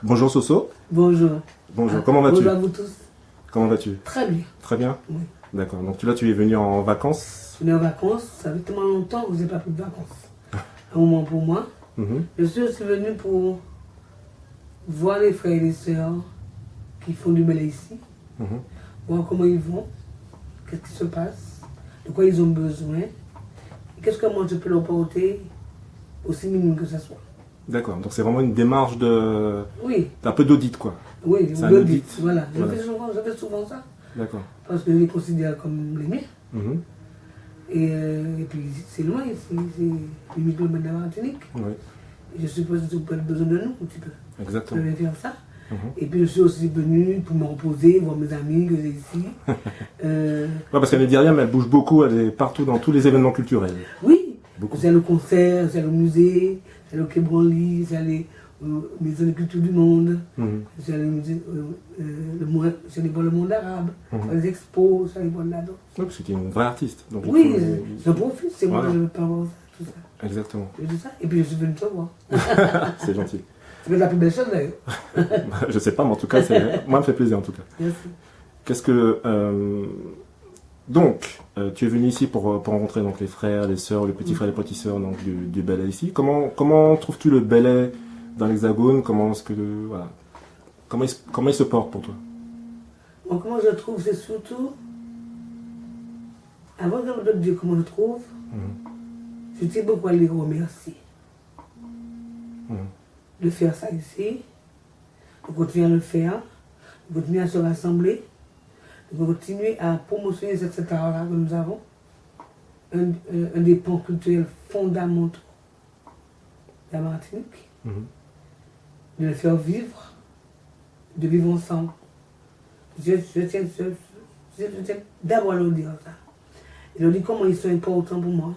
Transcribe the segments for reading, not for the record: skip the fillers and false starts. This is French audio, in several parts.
Bonjour Soso. Bonjour. Bonjour, comment vas-tu? Bonjour à vous tous. Comment vas-tu? Très bien. Très bien? Oui. D'accord, donc là tu es venu en vacances? Je suis en vacances, ça fait tellement longtemps que je n'ai pas pris de vacances. Un moment pour moi. Je suis aussi venu pour voir les frères et les sœurs qui font du ballet ici. Voir comment ils vont, qu'est-ce qui se passe, de quoi ils ont besoin, et qu'est-ce que moi je peux leur porter, aussi minime que ce soit. D'accord, donc c'est vraiment une démarche de... Oui. Un peu d'audit quoi. Oui, c'est un l'audit, audit. voilà. Voilà. Je fais souvent ça, D'accord. parce que je les considère comme les miens. Et puis c'est loin, c'est limite le de la Martinique. Oui. Je suppose que vous avez besoin de nous un petit peu. Exactement. Je vais faire ça. Et puis je suis aussi venu pour me reposer, voir mes amis que j'ai ici. Ouais, parce qu'elle est derrière, mais elle bouge beaucoup, elle est partout dans tous les événements culturels. Oui, Beaucoup. c'est le concert, c'est le musée, c'est le Quai Branly, c'est les maisons de culture du monde, c'est le musée, c'est les voir le monde arabe, les expos, c'est les voir là-dedans. Oui, parce que tu es une vraie artiste. Donc Oui, j'en profite, c'est moi Voilà. que je veux pas voir ça, tout ça. Exactement. Et tout ça. Et puis je suis venu te voir. C'est gentil. C'est la plus belle chose d'ailleurs. Je sais pas, mais en tout cas, moi, ça me fait plaisir en tout cas. Merci. Qu'est-ce que... Donc, tu es venu ici pour rencontrer donc, les frères, les sœurs, les petits frères et les petites sœurs donc, du ballet ici. Comment trouves-tu le ballet dans l'Hexagone? Comment il se porte pour toi? Bon, comment je le trouve, c'est surtout... Avant de te dire comment je le trouve, je tiens beaucoup à les remercier de faire ça ici, de continuer à le faire, de continuer à se rassembler, de continuer à promotionner cet art-là que nous avons, un des pans culturels fondamentaux de la Martinique, de le faire vivre, de vivre ensemble. Je tiens d'abord à leur dire ça. Je leur dis comment ils sont importants pour moi,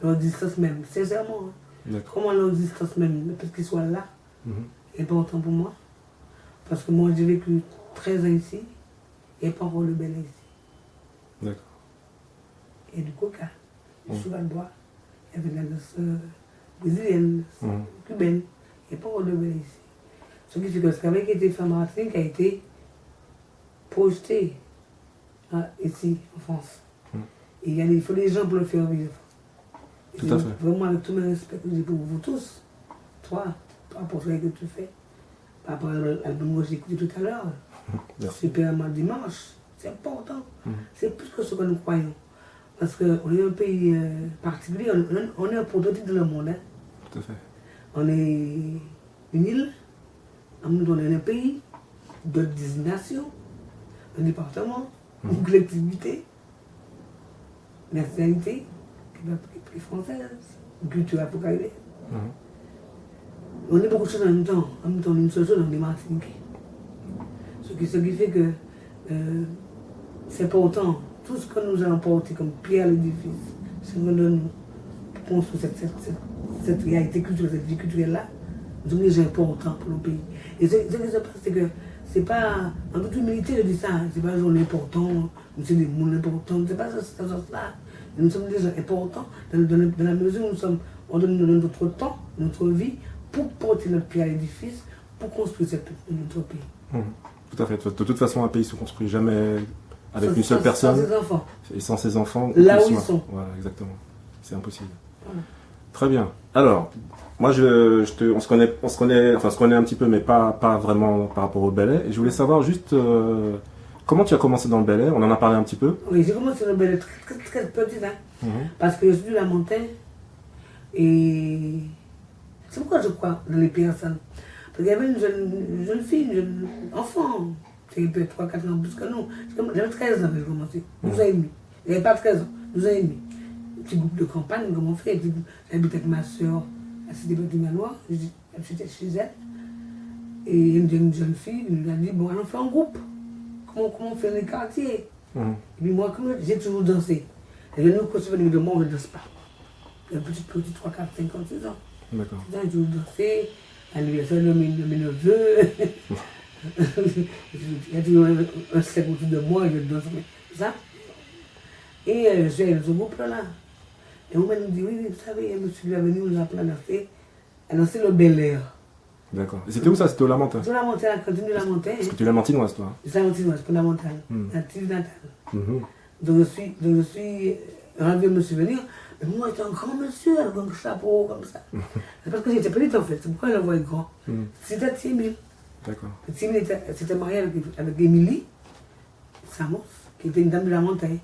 leur existence même, sincèrement. Comment leur existence même, le fait qu'ils soient là, est important pour moi. Parce que moi j'ai vécu 13 ans ici, et pas encore le ballet ici. D'accord. Et du coca, du cheval de bois, il y avait de la danse brésilienne, cubaine, et pas encore le ballet ici. Ce qui fait que ce travail qui a été fait en Martinique a été projeté ici, en France. Et il faut des gens pour le faire vivre. Tout à fait. Vraiment, avec tout mes respect que j'ai pour vous tous, toi pour ce que tu fais, par rapport à l'album que j'ai écouté tout à l'heure, Super Mal Dimanche, c'est important. C'est plus que ce que nous croyons. Parce qu'on est un pays particulier, on est un prototype de le monde. Hein. Tout à fait. On est une île, on est un pays de 10 nations, un département, une collectivité, une nationalité qui est française, une culture apocalyptique. On est beaucoup de choses en même temps. En même temps, on est une seule chose, on est Martiniquais. Ce qui fait que c'est important. Tout ce que nous avons porté comme pierre à l'édifice, c'est ce que nous construire cette réalité culturelle, cette vie culturelle-là, nous sommes des gens importants pour le pays. Et ce qui se passe, c'est que c'est pas, en toute humilité, je dis ça, c'est pas des gens importants, nous sommes des mondes importants, c'est pas ce sens-là. Nous sommes des gens importants dans la mesure où on donne notre temps, notre vie, pour porter notre pierre à l'édifice, pour construire notre pays. Tout à fait. De toute façon, un pays ne se construit jamais avec une seule personne. Sans ses enfants. Et sans ses enfants. Là où ils sont. Voilà, exactement. C'est impossible. Voilà. Très bien. Alors, moi, on se connaît un petit peu, mais pas vraiment par rapport au ballet. Et je voulais savoir juste comment tu as commencé dans le ballet. On en a parlé un petit peu. Oui, j'ai commencé dans le ballet très petit, hein, parce que je suis de la montagne. Et c'est pourquoi je crois dans les personnes. Parce qu'il y avait une jeune fille, une jeune enfant, qui avait 3-4 ans plus que nous. J'avais 13 ans quand j'ai commencé, 12 ans et demi. Il n'y avait pas 13 ans, 12 ans et demi. Un petit groupe de campagne, comme on fait. J'habitais avec ma soeur à Cité Bâtiment-Noir, j'étais chez elle. Et une jeune fille nous a dit, bon, allons faire un groupe. Comment on fait dans les quartiers. Et puis moi, j'ai toujours dansé. Et nous, quand je venais de moi, on ne danse pas. Il y a un petit 3, 4, 5 ans, 6 ans. D'accord. J'ai toujours dansé. À l'anniversaire de mes neveux. Il y a toujours un cercle autour de moi, je danse, ça. Et je suis allé dans ce groupe-là. Et on m'a dit, oui, vous savez, un monsieur qui est venu nous apprendre à danser le Bel Air. D'accord. Et c'était où ça? C'était au Lamentin? Sur la montagne, à la cantine de la montagne. Parce que tu es lamantinoise, toi. C'est la montagne, c'est pas la montagne. Mm. Native natale. Mhm. Donc je suis ravi de me souvenir. Mais moi, j'étais un grand monsieur, avec un chapeau comme ça. C'est parce que j'étais petite en fait, c'est pourquoi je le voyais grand. Mm. C'était Timil. D'accord. Timil s'était marié avec Émilie Samos, qui était une dame de la montagne.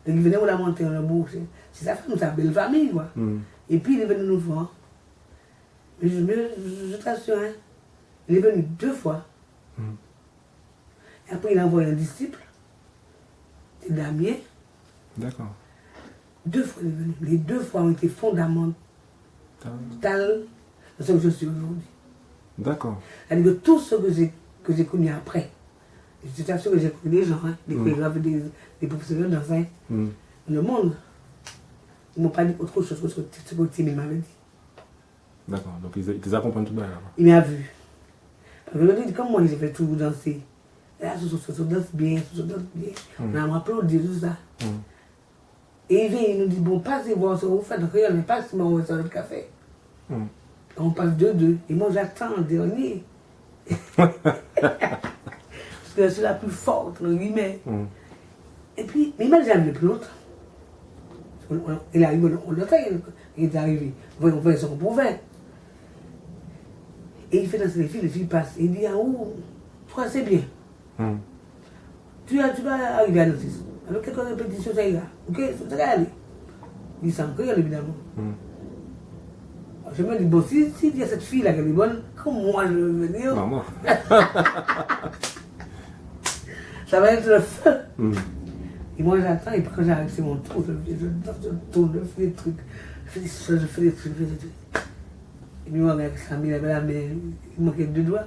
Donc il venait de la montagne, le bourg. C'est sa femme, sa belle famille, quoi. Mm. Et puis il est venu nous voir. Mais je t'assure, hein, il est venu 2 fois. Mm. Et après il a envoyé un disciple, c'est Damien. D'accord. 2 fois il est venu. Les 2 fois ont été fondamentales dans ce que je suis aujourd'hui. D'accord. C'est-à-dire que tout ce que j'ai connu après, je t'assure que j'ai connu des gens, hein, des chorégraphes, des professionnels d'enseigne, le monde, ils ne m'ont pas dit autre chose que ce que Timmy m'avait dit. D'accord. Donc ils te accompagnent tout de même. Il m'a vu. Parce que je dis, comme moi j'ai fait tout danser, là, ça danse bien, ça danse bien. On a applaudi tout ça. Et il vient, il nous dit, bon, passez voir ce que vous faites. Donc, on n'est pas seulement au restaurant de café. On passe 2-2. Et moi, j'attends le dernier. Parce que c'est la plus forte, entre guillemets. Et puis, mais il m'a jamais plus longtemps. Il arrive, on le fait, il est arrivé. On fait ce qu'on pouvait. Et il fait danser les filles passent. Il dit, ah, oh, toi, c'est bien. Tu vas arriver à l'office. Avec quelques répétitions, ça ira. Ok, ça va aller. Il s'en crée, évidemment. Je me dis, bon, si il y a cette fille-là qui est bonne, comme moi je veux venir, Maman. ça va être le feu. Et moi j'attends, et puis quand j'arrive, c'est mon tour, je danse, je tourne, je fais des trucs, je fais des choses, je fais des trucs. Et puis moi, avec Samy, il avait la main, il manquait 2 doigts.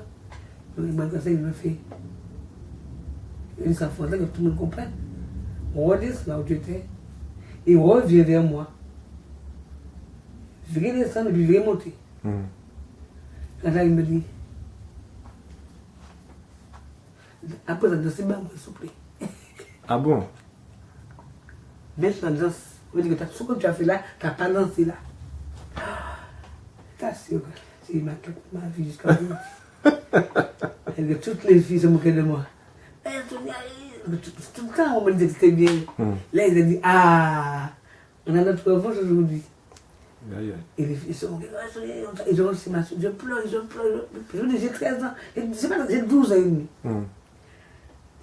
Donc il m'a dit ça, il me fait. Il s'en fout, que tout le monde comprenne. On redescend là où tu étais, et il revient vers moi. Je vais descendre et puis je vais monter. Quand là, il me dit, après ça danse, s'il vous plaît. Ah bon? Maintenant, danse. Je dis que ce que tu as fait là, tu n'as pas dansé là. T'as sûr que c'est ma vie jusqu'à aujourd'hui. Et que toutes les filles se moquaient de moi. Tout le temps, on me disait que c'était bien. Là, ils ont dit, ah, on a notre revanche aujourd'hui. Et les filles sont ils ont aussi ma soeur, je pleure. Je dis, j'ai 13 ans, j'ai 12 ans et demi.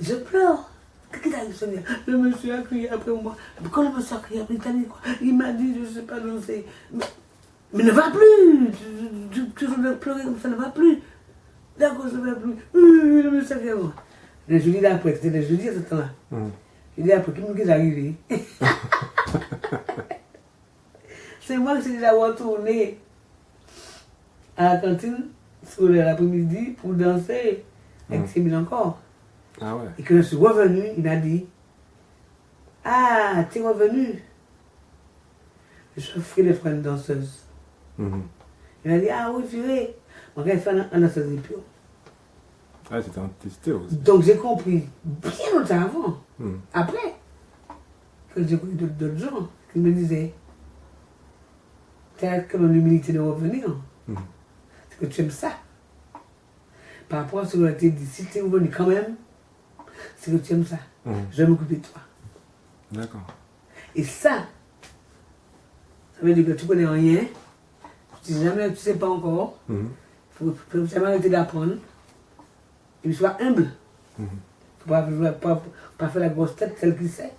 Je pleure. Qu'est-ce qui t'arrive, Sonia? Le monsieur a crié après moi. Quand le monsieur a crié après, il t'a dit quoi? Il m'a dit, je ne sais pas danser. Mais ne va plus. Tu veux pleurer comme ça, ne va plus. D'accord, je ne vais plus. Le monsieur a crié après moi. Le jeudi d'après, c'était le jeudi à ce temps-là. Je dis après, qui est arrivé? C'est moi qui suis déjà retourné à la cantine scolaire l'après-midi pour danser avec Sémile encore. Ah ouais. Et quand je suis revenu, il m'a dit, ah, t'es revenu. Je ferai les frères danseuses. Il m'a dit, ah oui, purée. On va faire un danseuse épure. Ah, c'était un testé aussi. Donc j'ai compris bien longtemps avant. Après, quand j'ai connu d'autres gens qui me disaient, t'as comme l'humilité de revenir. C'est que tu aimes ça. Par rapport à ce que tu as dit, si tu es revenu quand même, c'est que tu aimes ça. Je vais m'occuper de toi. D'accord. Et ça veut dire que tu connais rien, tu ne sais pas encore, il faut jamais arrêter d'apprendre, et puis sois humble. Il ne faut pas faire la grosse tête, celle qui sait.